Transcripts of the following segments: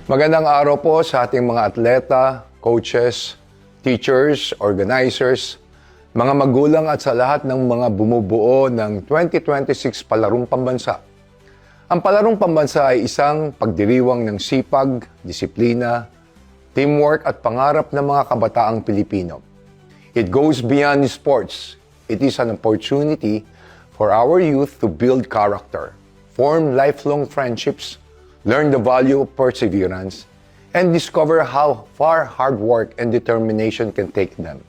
Magandang araw po sa ating mga atleta, coaches, teachers, organizers, mga magulang at sa lahat ng mga bumubuo ng 2026 Palarong Pambansa. Ang Palarong Pambansa ay isang pagdiriwang ng sipag, disiplina, teamwork at pangarap ng mga kabataang Pilipino. It goes beyond sports. It is an opportunity for our youth to build character, form lifelong friendships, learn the value of perseverance, and discover how far hard work and determination can take them.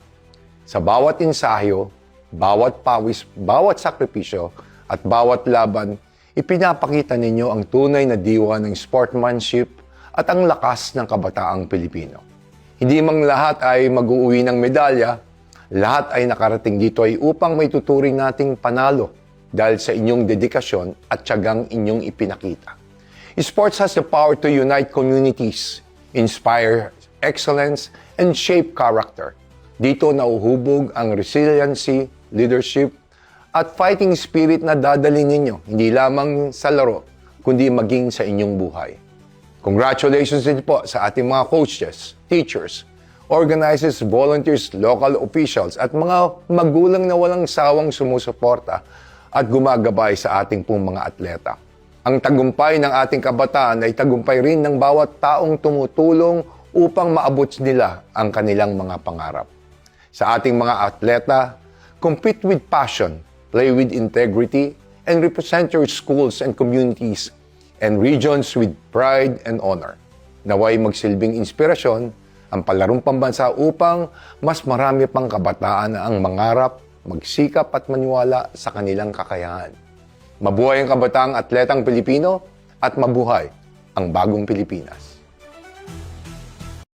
Sa bawat ensayo, bawat pawis, bawat sakripisyo, at bawat laban, ipinapakita ninyo ang tunay na diwa ng sportsmanship at ang lakas ng kabataang Pilipino. Hindi mang lahat ay mag-uuwi ng medalya, lahat ay nakarating dito ay upang may tuturing nating panalo dahil sa inyong dedikasyon at tiyagang inyong ipinakita. Sports has the power to unite communities, inspire excellence, and shape character. Dito nauhubog ang resiliency, leadership, at fighting spirit na dadalhin ninyo, hindi lamang sa laro, kundi maging sa inyong buhay. Congratulations din po sa ating mga coaches, teachers, organizers, volunteers, local officials, at mga magulang na walang sawang sumusuporta at gumagabay sa ating pong mga atleta. Ang tagumpay ng ating kabataan ay tagumpay rin ng bawat taong tumutulong upang maabot nila ang kanilang mga pangarap. Sa ating mga atleta, compete with passion, play with integrity, and represent your schools and communities and regions with pride and honor. Naway magsilbing inspirasyon ang Palarong Pambansa upang mas marami pang kabataan na ang mangarap, magsikap at maniwala sa kanilang kakayahan. Mabuhay ang kabataang atletang Pilipino at mabuhay ang bagong Pilipinas.